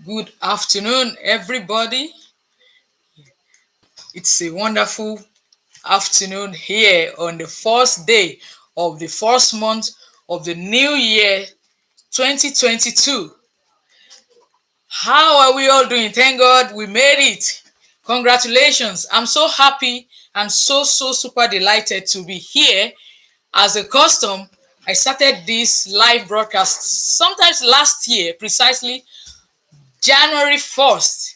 Good afternoon, everybody. It's a wonderful afternoon here on the first day of the first month of the new year 2022. How are we all doing? Thank God we made it. Congratulations. I'm so happy and so super delighted to be here. As a custom, I started this live broadcast sometimes last year, precisely January 1st.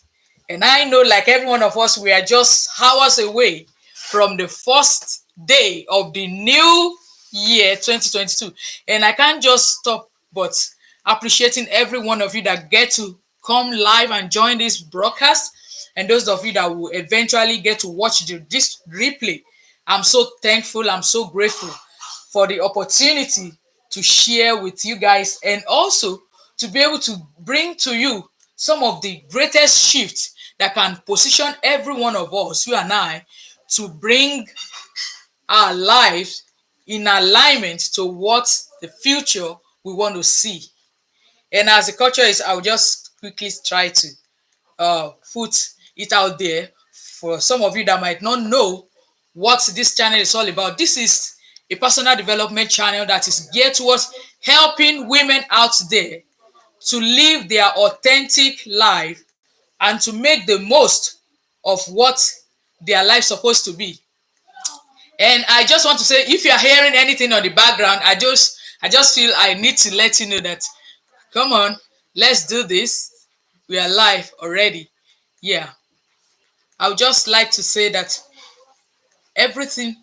And I know, like every one of us, we are just hours away from the first day of the new year 2022. And I can't just stop but appreciating every one of you that get to come live and join this broadcast. And those of you that will eventually get to watch this replay. I'm so thankful. I'm so grateful for the opportunity to share with you guys and also to be able to bring to you some of the greatest shifts that can position every one of us, you and I, to bring our lives in alignment to what the future we want to see. And as the culture is, I'll just quickly try to put it out there for some of you that might not know what this channel is all about. This is a personal development channel that is geared towards helping women out there to live their authentic life and to make the most of what their life is supposed to be. And I just want to say, if you are hearing anything on the background, I just feel I need to let you know that, come on, let's do this. We are live already. Yeah. I would just like to say that everything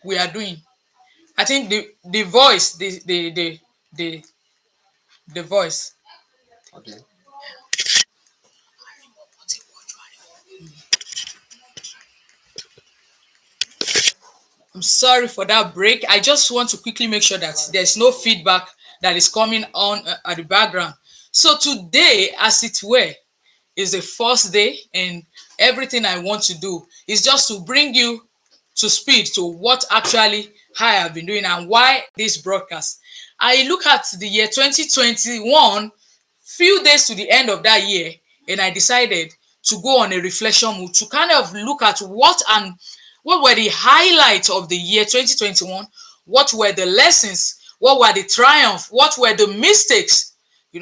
we are doing, I think the voice, the the voice. Okay. I'm sorry for that break. I just want to quickly make sure that there's no feedback that is coming on at the background. So today, as it were, is the first day, and everything I want to do is just to bring you to speed to what actually I have been doing and why this broadcast. I look at the year 2021, few days to the end of that year, and I decided to go on a reflection mode to kind of look at what were the highlights of the year 2021, what were the lessons, what were the triumphs, what were the mistakes,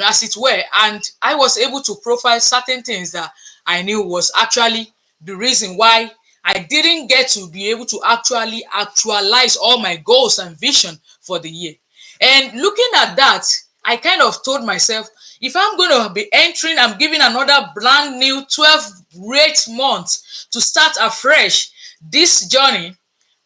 as it were. And I was able to profile certain things that I knew was actually the reason why I didn't get to be able to actually actualize all my goals and vision for the year. And looking at that, I kind of told myself, if I'm going to be entering, I'm giving another brand new 12 great months to start afresh this journey.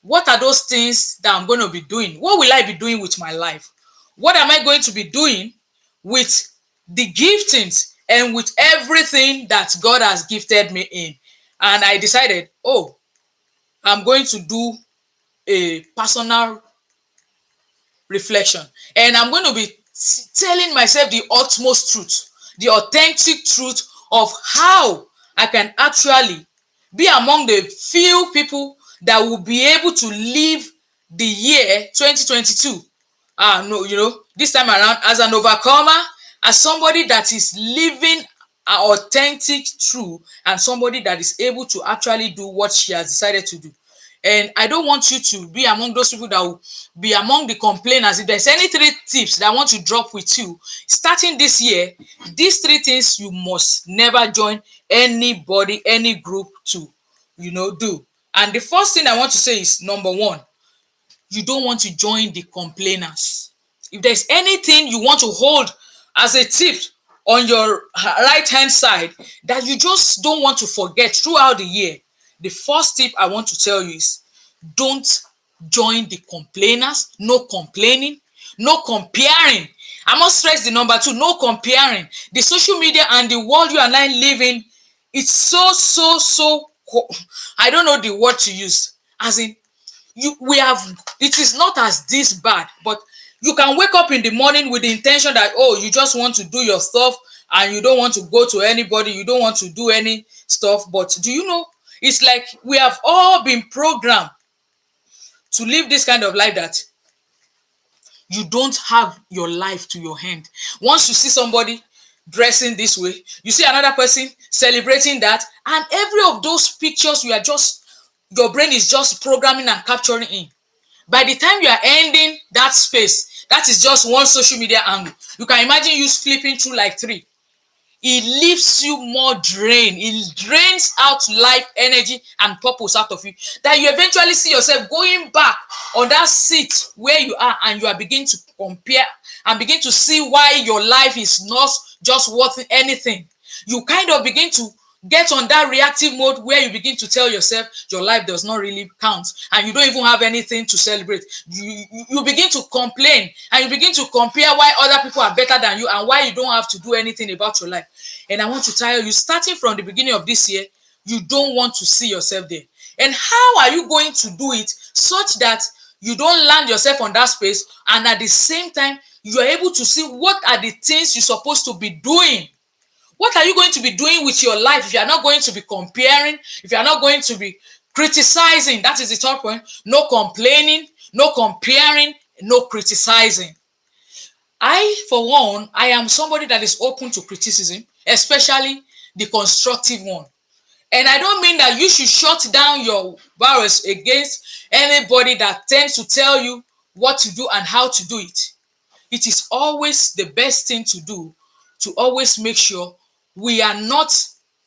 What are those things that I'm going to be doing? What will I be doing with my life? What am I going to be doing with the giftings and with everything that God has gifted me in? And I decided, oh, I'm going to do a personal reflection, and I'm going to be telling myself the utmost truth, the authentic truth of how I can actually be among the few people that will be able to live the year 2022. No, this time around as an overcomer, as somebody that is living an authentic truth, and somebody that is able to actually do what she has decided to do. And I don't want you to be among those people that will be among the complainers. If there's any three tips that I want to drop with you, starting this year, these three things you must never join anybody, any group to, do. And the first thing I want to say is, number one, you don't want to join the complainers. If there's anything you want to hold as a tip on your right hand side that you just don't want to forget throughout the year, the first tip I want to tell you is, don't join the complainers. No complaining, no comparing. I must stress the number two, no comparing. The social media and the world you and I live in, it's so I don't know the word to use. As in, it is not as this bad, but you can wake up in the morning with the intention that, oh, you just want to do your stuff and you don't want to go to anybody, you don't want to do any stuff. But do you know, it's like we have all been programmed to live this kind of life that you don't have your life to your hand. Once you see somebody dressing this way, you see another person celebrating that, and every of those pictures you are just, your brain is just programming and capturing in. By the time you are ending that space, that is just one social media angle. You can imagine you flipping through like three. It leaves you more drained. It drains out life, energy, and purpose out of you. That you eventually see yourself going back on that seat where you are, and you are beginning to compare and begin to see why your life is not just worth anything. You kind of begin to get on that reactive mode where you begin to tell yourself your life does not really count and you don't even have anything to celebrate. You begin to complain and you begin to compare why other people are better than you and why you don't have to do anything about your life. And I want to tell you, starting from the beginning of this year, you don't want to see yourself there. And how are you going to do it such that you don't land yourself on that space, and at the same time you are able to see what are the things you're supposed to be doing? What are you going to be doing with your life if you are not going to be comparing, if you are not going to be criticizing? That is the third point. No complaining, no comparing, no criticizing. For one, I am somebody that is open to criticism, especially the constructive one. And I don't mean that you should shut down your barrels against anybody that tends to tell you what to do and how to do it. It is always the best thing to do to always make sure we are not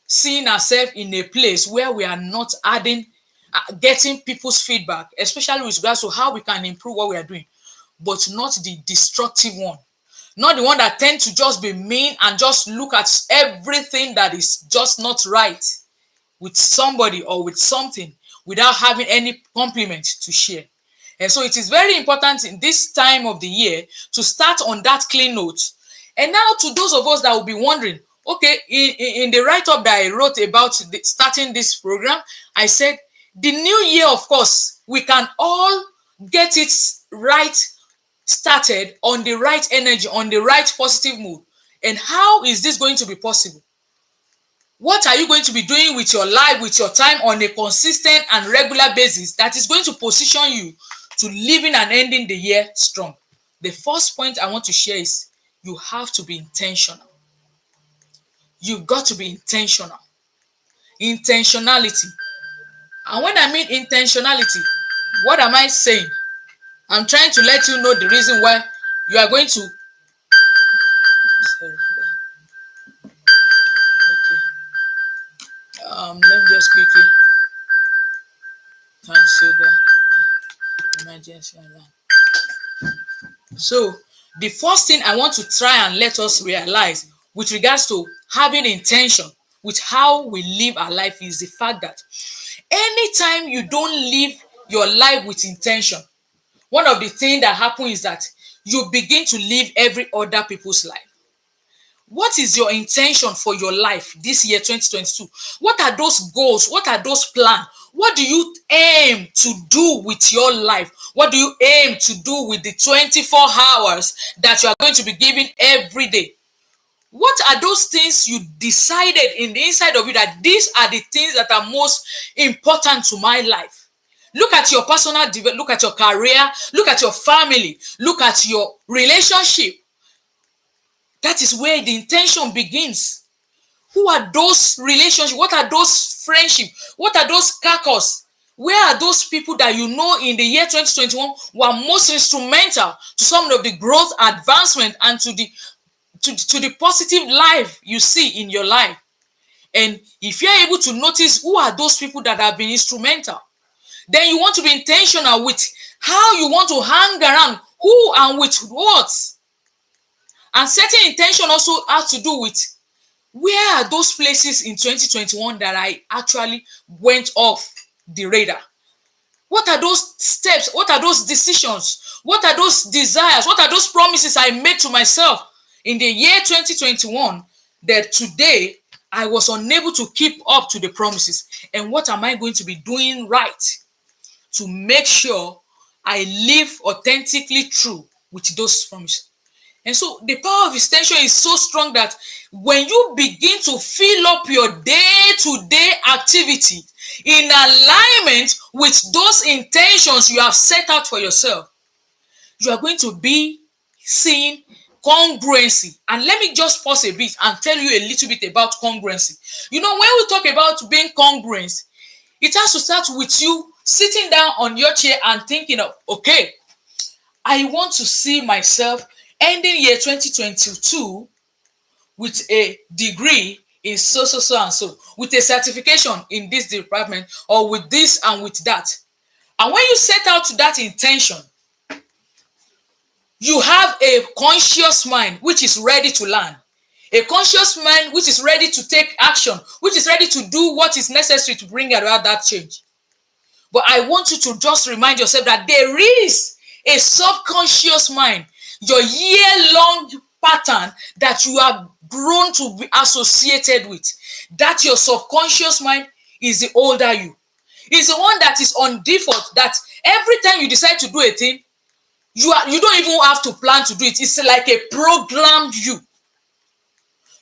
seeing ourselves in a place where we are not getting people's feedback, especially with regards to how we can improve what we are doing, but not the destructive one. Not the one that tend to just be mean and just look at everything that is just not right with somebody or with something without having any compliment to share. And so it is very important in this time of the year to start on that clean note. And now to those of us that will be wondering, okay, in the write-up that I wrote about starting this program, I said the new year, of course, we can all get it right started on the right energy, on the right positive mood. And how is this going to be possible? What are you going to be doing with your life, with your time on a consistent and regular basis that is going to position you to living and ending the year strong? The first point I want to share is you have to be intentional. You've got to be intentional. Intentionality. And when I mean intentionality, what am I saying? I'm trying to let you know the reason why you are going to. Sorry for that. Okay. Let me just quickly cancel the emergency alarm. So, the first thing I want to try and let us realize with regards to having intention with how we live our life is the fact that anytime you don't live your life with intention, one of the things that happens is that you begin to live every other people's life. What is your intention for your life this year 2022? What are those goals? What are those plans? What do you aim to do with your life? What do you aim to do with the 24 hours that you are going to be given every day? What are those things you decided in the inside of you that these are the things that are most important to my life? Look at your personal development, look at your career, look at your family, look at your relationship. That is where the intention begins. Who are those relationships? What are those friendships? What are those carcass? Where are those people that you know in the year 2021 were most instrumental to some of the growth, advancement, and to the positive life you see in your life? And if you're able to notice who are those people that have been instrumental, then you want to be intentional with how you want to hang around, who and with what. And setting intention also has to do with where are those places in 2021 that I actually went off the radar? What are those steps? What are those decisions? What are those desires? What are those promises I made to myself in the year 2021 that today I was unable to keep up to the promises? And what am I going to be doing right to make sure I live authentically true with those promises? And so the power of intention is so strong that when you begin to fill up your day-to-day activity in alignment with those intentions you have set out for yourself, you are going to be seeing congruency. And let me just pause a bit and tell you a little bit about congruency. You know, when we talk about being congruent, it has to start with you sitting down on your chair and thinking of, okay, I want to see myself ending year 2022 with a degree in so, so, so, and so, with a certification in this department, or with this and with that. And when you set out to that intention, you have a conscious mind which is ready to learn, a conscious mind which is ready to take action, which is ready to do what is necessary to bring about that change. But I want you to just remind yourself that there is a subconscious mind, your year-long pattern that you have grown to be associated with. That your subconscious mind is the older you. It's the one that is on default, that every time you decide to do a thing, you don't even have to plan to do it. It's like a programmed you.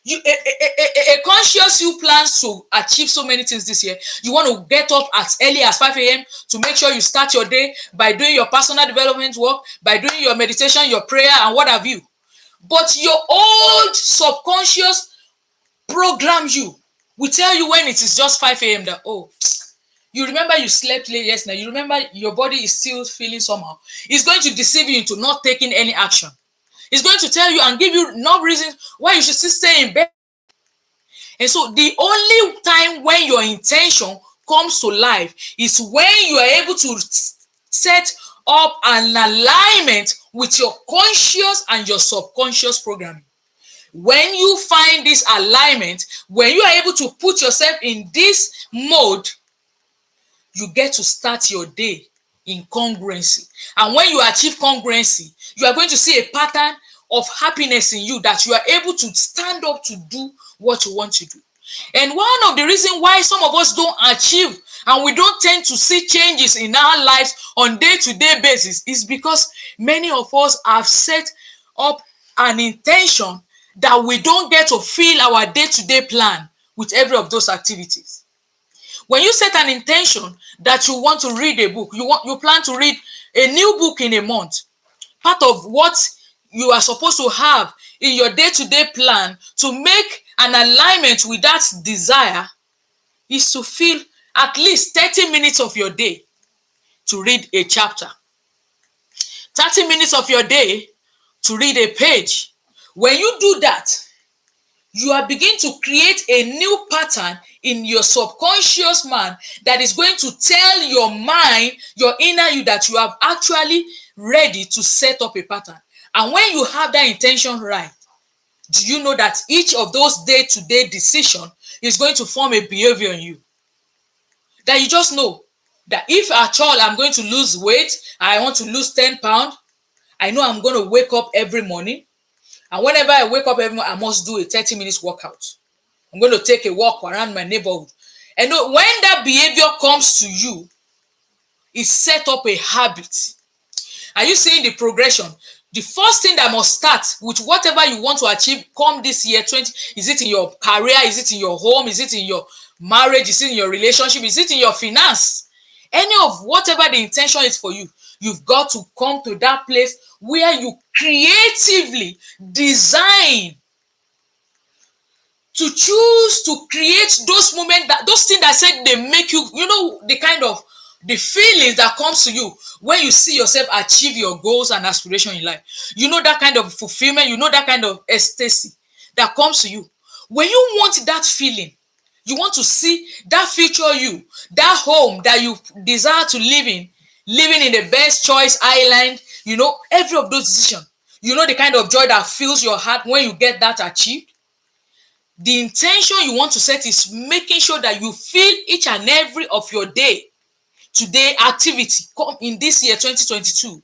A conscious you plans to achieve so many things this year. You want to get up as early as 5 a.m. to make sure you start your day by doing your personal development work, by doing your meditation, your prayer, and what have you. But your old subconscious program you will tell you when it is just 5 a.m. that, oh, you remember you slept late yesterday. You remember your body is still feeling somehow. It's going to deceive you into not taking any action. It's going to tell you and give you no reasons why you should still stay in bed. And so the only time when your intention comes to life is when you are able to set up an alignment with your conscious and your subconscious programming. When you find this alignment, when you are able to put yourself in this mode, you get to start your day in congruency. And when you achieve congruency, you are going to see a pattern of happiness in you, that you are able to stand up to do what you want to do. And one of the reasons why some of us don't achieve and we don't tend to see changes in our lives on day-to-day basis is because many of us have set up an intention that we don't get to fill our day-to-day plan with every of those activities. When you set an intention that you want to read a book, you plan to read a new book in a month, part of what you are supposed to have in your day-to-day plan to make an alignment with that desire is to fill at least 30 minutes of your day to read a chapter, 30 minutes of your day to read a page. When you do that, you are beginning to create a new pattern in your subconscious mind that is going to tell your mind, your inner you, that you have actually ready to set up a pattern. And when you have that intention right, do you know that each of those day-to-day decisions is going to form a behavior in you? That you just know that if at all I'm going to lose weight, I want to lose 10 pounds, I know I'm going to wake up every morning. And whenever I wake up every morning, I must do a 30 minutes workout. I'm going to take a walk around my neighborhood. And when that behavior comes to you, it set up a habit. Are you seeing the progression? The first thing that must start with whatever you want to achieve come this year 20, is it in your career? Is it in your home? Is it in your marriage? Is it in your relationship? Is it in your finance? Any of whatever the intention is for you, you've got to come to that place where you creatively design to choose to create those moments, that those things that said they make you, you know, the kind of the feelings that comes to you when you see yourself achieve your goals and aspirations in life. You know, that kind of fulfillment, you know, that kind of ecstasy that comes to you. When you want that feeling, you want to see that future you, that home that you desire to live in, living in the best choice island, you know, every of those decisions, you know, the kind of joy that fills your heart when you get that achieved. The intention you want to set is making sure that you fill each and every of your today activity come in this year 2022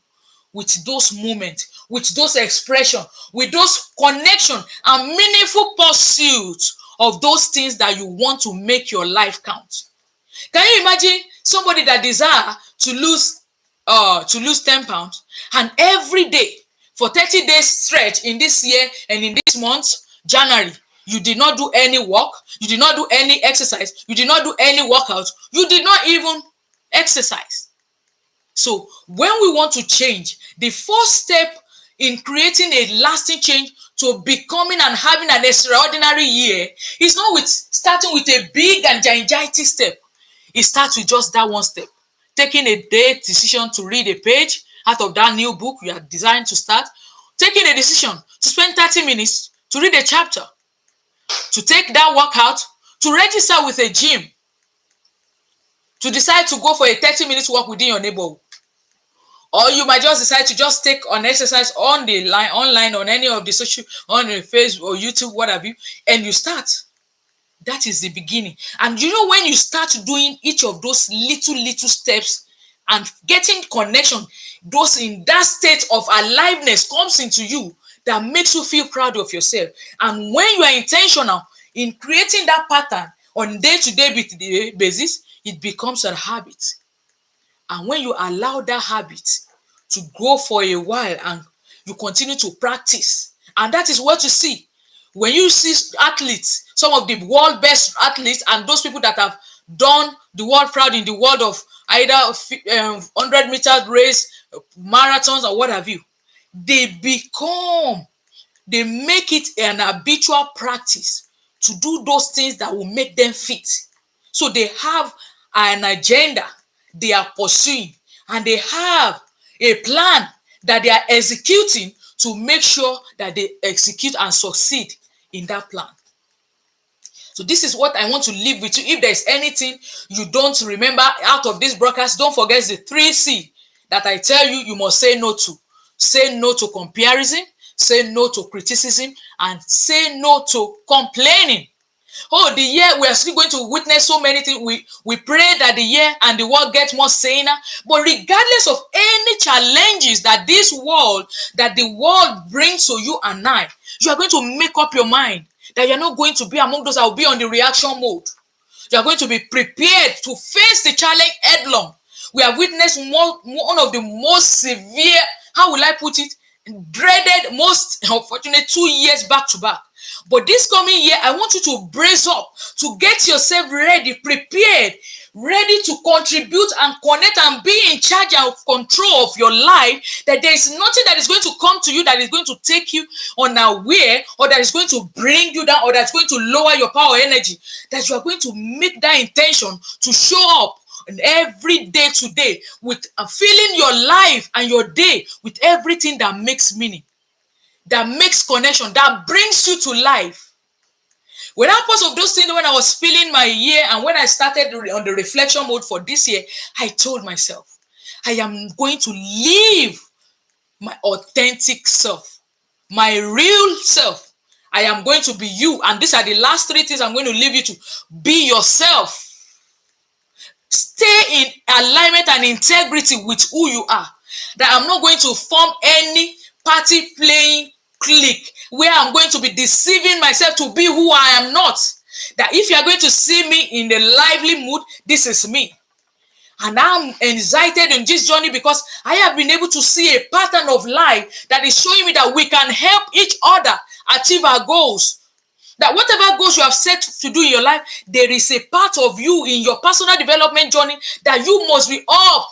with those moments, with those expressions, with those connections and meaningful pursuits of those things that you want to make your life count. Can you imagine somebody that desire to lose 10 pounds, and every day for 30 days stretch in this year and in this month, January, you did not do any work, you did not do any exercise, you did not do any workout, you did not even exercise. So when we want to change, the first step in creating a lasting change to becoming and having an extraordinary year is not with starting with a big and gigantic step. It starts with just that one step. Taking a day decision to read a page out of that new book you are designed to start. Taking a decision to spend 30 minutes to read a chapter. To take that workout, to register with a gym, to decide to go for a 30 minutes walk within your neighborhood. Or you might just decide to just take an exercise on the line, online, on any of the social, on the Facebook or YouTube, what have you, and you start. That is the beginning. And you know, when you start doing each of those little steps and getting connection, those in that state of aliveness comes into you that makes you feel proud of yourself. And when you are intentional in creating that pattern on day-to-day basis, it becomes a habit. And when you allow that habit to grow for a while and you continue to practice, and that is what you see. When you see athletes, some of the world best athletes and those people that have done the world proud in the world of either 100-meter race, marathons, or what have you, they make it an habitual practice to do those things that will make them fit. So they have an agenda they are pursuing, and they have a plan that they are executing to make sure that they execute and succeed in that plan. So this is what I want to leave with you. If there's anything you don't remember out of this broadcast, don't forget the 3C that I tell you you must say no to. Say no to comparison, say no to criticism, and say no to complaining. Oh, the year we are still going to witness so many things. We pray that the year and the world gets more saner. But regardless of any challenges that the world brings to you and I, you are going to make up your mind that you're not going to be among those that will be on the reaction mode. You are going to be prepared to face the challenge headlong. We have witnessed one of the most severe, how will I put it, dreaded, most unfortunate 2 years back to back. But this coming year, I want you to brace up, to get yourself ready, prepared, ready to contribute and connect and be in charge of control of your life, that there is nothing that is going to come to you that is going to take you unaware, or that is going to bring you down, or that's going to lower your power energy, that you are going to make that intention to show up every day to day with filling your life and your day with everything that makes meaning, that makes connection, that brings you to life. Without purpose of those things, when I was feeling my year and when I started on the reflection mode for this year, I told myself, I am going to live my authentic self, my real self. I am going to be you. And these are the last 3 things I'm going to leave you to. Be yourself. Stay in alignment and integrity with who you are. That I'm not going to form any party playing clique where I'm going to be deceiving myself to be who I am not. That if you are going to see me in a lively mood, this is me. And I'm excited in this journey because I have been able to see a pattern of life that is showing me that we can help each other achieve our goals. That whatever goals you have set to do in your life, there is a part of you in your personal development journey that you must be up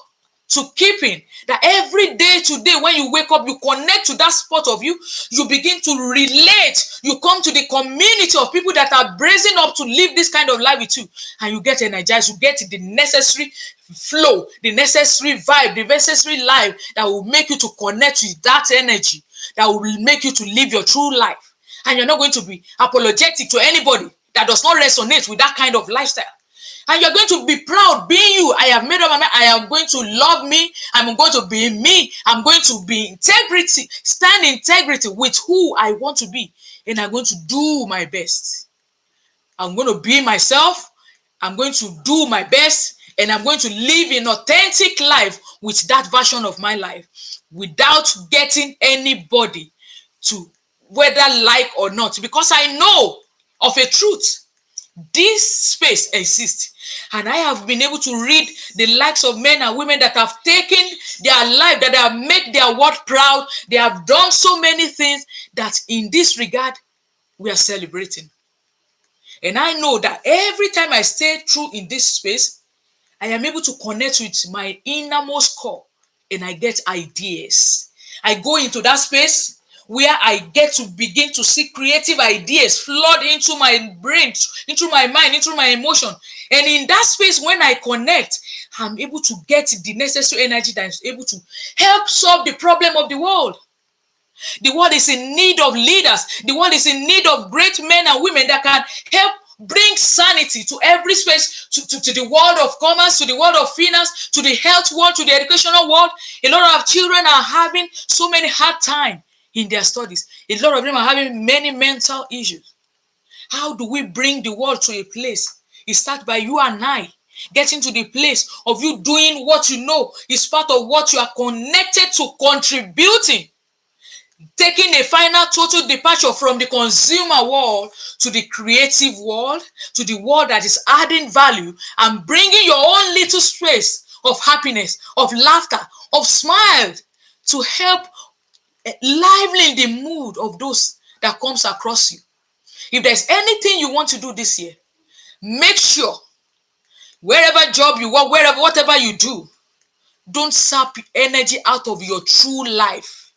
to keeping. That every day today, when you wake up, you connect to that spot of you, you begin to relate, you come to the community of people that are bracing up to live this kind of life with you, and you get energized, you get the necessary flow, the necessary vibe, the necessary life that will make you to connect with that energy, that will make you to live your true life. And you're not going to be apologetic to anybody that does not resonate with that kind of lifestyle. And you're going to be proud being you. I have made up my mind. I am going to love me. I'm going to be me. I'm going to be integrity, stand in integrity with who I want to be. And I'm going to do my best. I'm going to be myself. I'm going to do my best. And I'm going to live an authentic life with that version of my life without getting anybody to whether like or not, because I know of a truth. This space exists, and I have been able to read the likes of men and women that have taken their life, that have made their world proud. They have done so many things that in this regard we are celebrating. And I know that every time I stay true in this space, I am able to connect with my innermost core, and I get ideas. I go into that space where I get to begin to see creative ideas flood into my brain, into my mind, into my emotion. And in that space, when I connect, I'm able to get the necessary energy that is able to help solve the problem of the world. The world is in need of leaders. The world is in need of great men and women that can help bring sanity to every space, to the world of commerce, to the world of finance, to the health world, to the educational world. A lot of children are having so many hard time in their studies. A lot of them are having many mental issues. How do we bring the world to a place? It starts by you and I getting to the place of you doing what you know is part of what you are connected to contributing, taking a final total departure from the consumer world to the creative world, to the world that is adding value and bringing your own little space of happiness, of laughter, of smiles to help livening the mood of those that comes across you. If there's anything you want to do this year, make sure wherever job you work, wherever, whatever you do, don't sap energy out of your true life.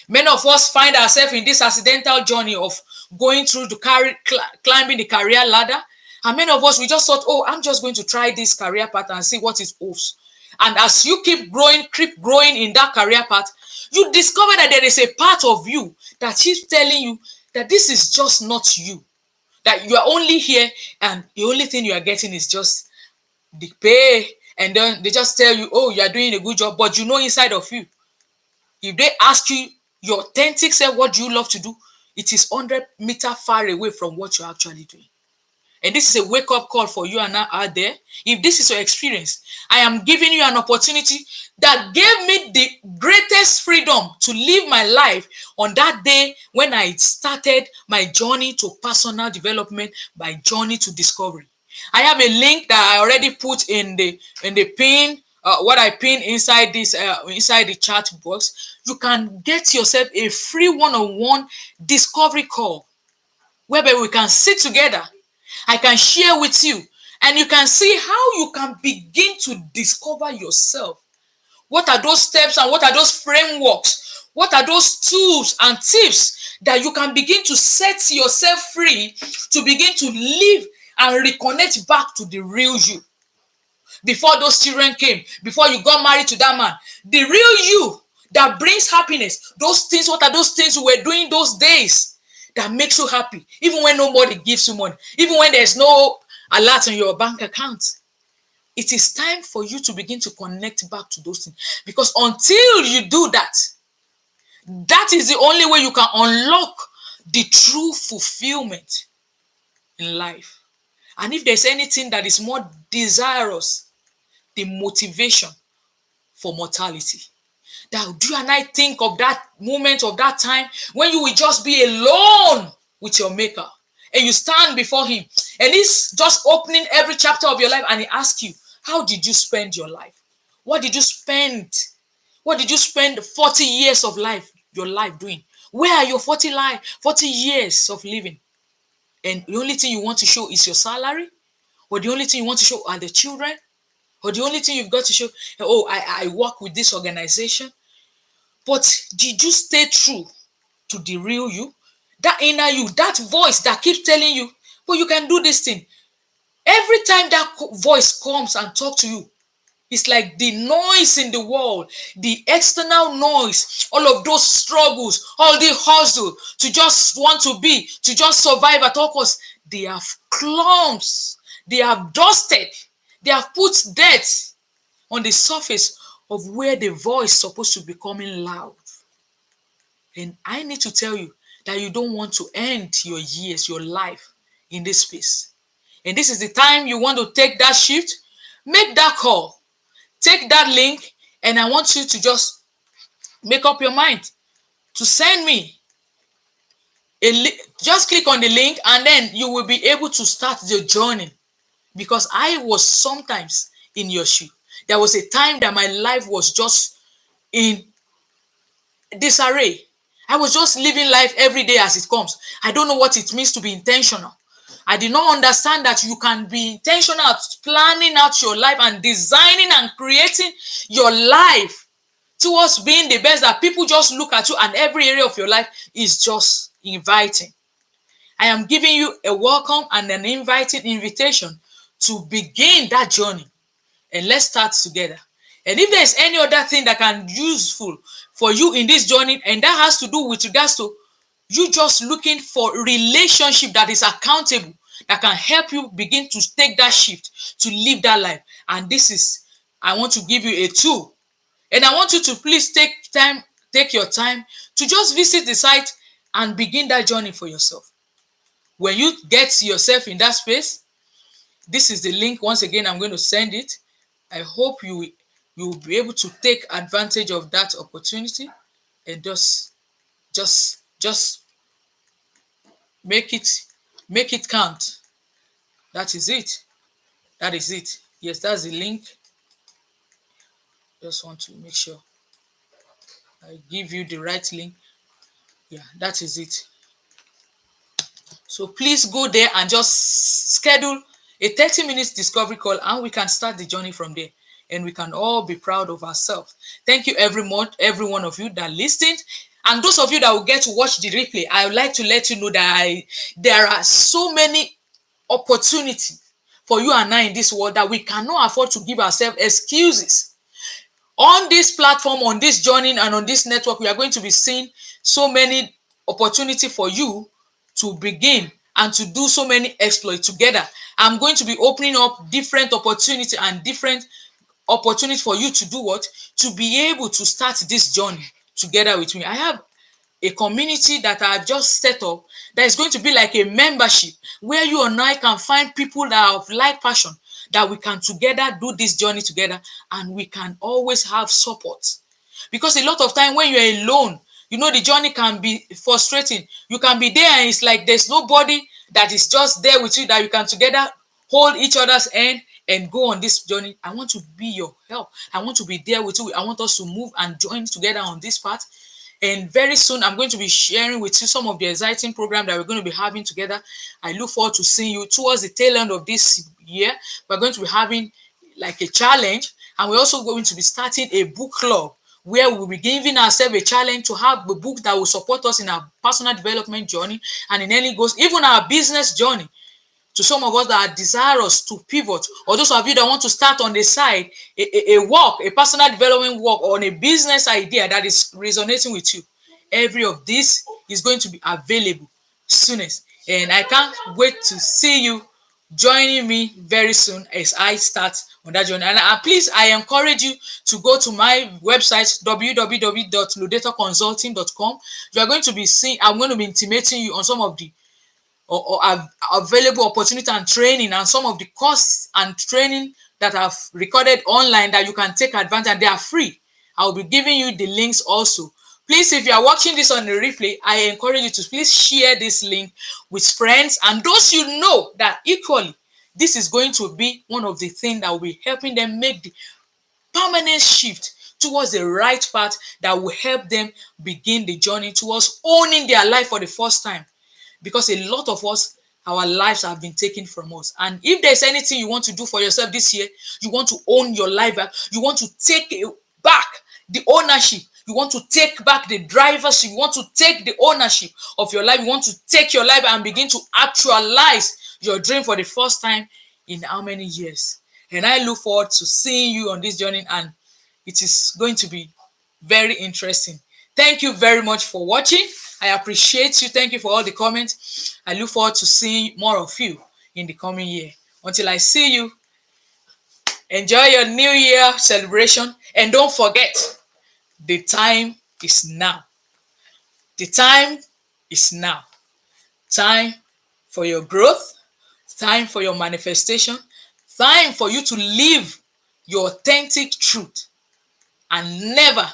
Many of us find ourselves in this accidental journey of going through the climbing the career ladder. And many of us, we just thought, oh, I'm just going to try this career path and see what it holds. And as you keep growing in that career path, you discover that there is a part of you that keeps telling you that this is just not you. That you are only here and the only thing you are getting is just the pay. And then they just tell you, oh, you are doing a good job. But you know inside of you, if they ask you your authentic self, what do you love to do? It is 100 meters far away from what you're actually doing. And this is a wake-up call for you and I out there. If this is your experience, I am giving you an opportunity that gave me the greatest freedom to live my life on that day when I started my journey to personal development, my journey to discovery. I have a link that I already put in the pin, what I pin inside this inside the chat box. You can get yourself a free one-on-one discovery call whereby we can sit together. I can share with you and you can see how you can begin to discover yourself. What are those steps and what are those frameworks? What are those tools and tips that you can begin to set yourself free to begin to live and reconnect back to the real you? Before those children came, before you got married to that man, the real you that brings happiness, those things, what are those things you were doing those days that makes you happy, even when nobody gives you money, even when there's no alert on your bank account? It is time for you to begin to connect back to those things, because until you do that, that is the only way you can unlock the true fulfillment in life. And if there's anything that is more desirous, the motivation for mortality. Now, do you and I think of that moment, of that time when you will just be alone with your maker and you stand before him and he's just opening every chapter of your life and he asks you, how did you spend your life? What did you spend? What did you spend 40 years of life, your life doing? Where are your 40 years of living? And the only thing you want to show is your salary? Or the only thing you want to show are the children? Or the only thing you've got to show, oh, I work with this organization? But did you stay true to the real you? That inner you, that voice that keeps telling you, well, you can do this thing. Every time that voice comes and talks to you, it's like the noise in the world, the external noise, all of those struggles, all the hustle to just want to be, to just survive at all costs. They have clumps, they have dusted, they have put dirt on the surface of where the voice is supposed to be coming loud. And I need to tell you that you don't want to end your years, your life in this space. And this is the time you want to take that shift, make that call, take that link, and I want you to just make up your mind to send me a link. Just click on the link and then you will be able to start the journey, because I was sometimes in your shoe. There was a time that my life was just in disarray. I was just living life every day as it comes. I don't know what it means to be intentional. I did not understand that you can be intentional at planning out your life and designing and creating your life towards being the best, that people just look at you and every area of your life is just inviting. I am giving you a welcome and an invitation to begin that journey, and let's start together. And if there's any other thing that can be useful for you in this journey, and that has to do with regards to you just looking for relationship that is accountable, that can help you begin to take that shift to live that life, and this is, I want to give you a tool. And I want you to please take your time to just visit the site and begin that journey for yourself. When you get yourself in that space, this is the link. Once again, I'm going to send it. I hope you will be able to take advantage of that opportunity and just make it count. That is it. That is it. Yes, that's the link. Just want to make sure I give you the right link. Yeah, that is it. So please go there and just schedule a 30 minutes discovery call, and we can start the journey from there, and we can all be proud of ourselves. Thank you every one of you that listened, and those of you that will get to watch the replay. I would like to let you know that there are so many opportunities for you and I in this world that we cannot afford to give ourselves excuses. On this platform, on this journey, and on this network, we are going to be seeing so many opportunity for you to begin and to do so many exploits together. I'm going to be opening up different opportunity and different opportunities for you to do what? To be able to start this journey together with me. I have a community that I've just set up that is going to be like a membership where you and I can find people that have like passion, that we can together do this journey together, and we can always have support. Because a lot of time when you're alone, the journey can be frustrating. You can be there and it's like there's nobody that is just there with you, that you can together hold each other's hand and go on this journey. I want to be your help. I want to be there with you. I want us to move and join together on this path. And very soon, I'm going to be sharing with you some of the exciting programs that we're going to be having together. I look forward to seeing you towards the tail end of this year. We're going to be having like a challenge, and we're also going to be starting a book club where we'll be giving ourselves a challenge to have a book that will support us in our personal development journey and in any goals, even our business journey. To some of us that are desirous to pivot, or those of you that want to start on the side a personal development work, or on a business idea that is resonating with you, every of this is going to be available soonest. And I can't wait to see you joining me very soon as I start on that journey. And please, I encourage you to go to my website, www.ludetoconsulting.com. You are going to be seeing, I'm going to be intimating you on some of the or available opportunity and training, and some of the courses and training that I've recorded online that you can take advantage, and they are free. I'll be giving you the links also. Please, if you are watching this on the replay, I encourage you to please share this link with friends and those you know that equally this is going to be one of the things that will be helping them make the permanent shift towards the right path, that will help them begin the journey towards owning their life for the first time. Because a lot of us, our lives have been taken from us. And if there's anything you want to do for yourself this year, you want to own your life back, you want to take back the ownership, you want to take back the drivership, you want to take the ownership of your life, you want to take your life and begin to actualize your dream for the first time in how many years. And I look forward to seeing you on this journey, and it is going to be very interesting. Thank you very much for watching. I appreciate you. Thank you for all the comments. I look forward to seeing more of you in the coming year. Until I see you, enjoy your New Year celebration. And don't forget, the time is now. The time is now. Time for your growth. Time for your manifestation. Time for you to live your authentic truth and never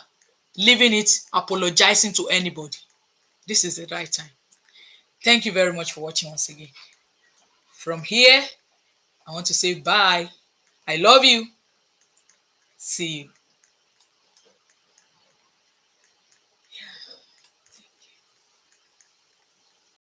leaving it apologizing to anybody. This is the right time. Thank you very much for watching once again. From here, I want to say bye. I love you. See you.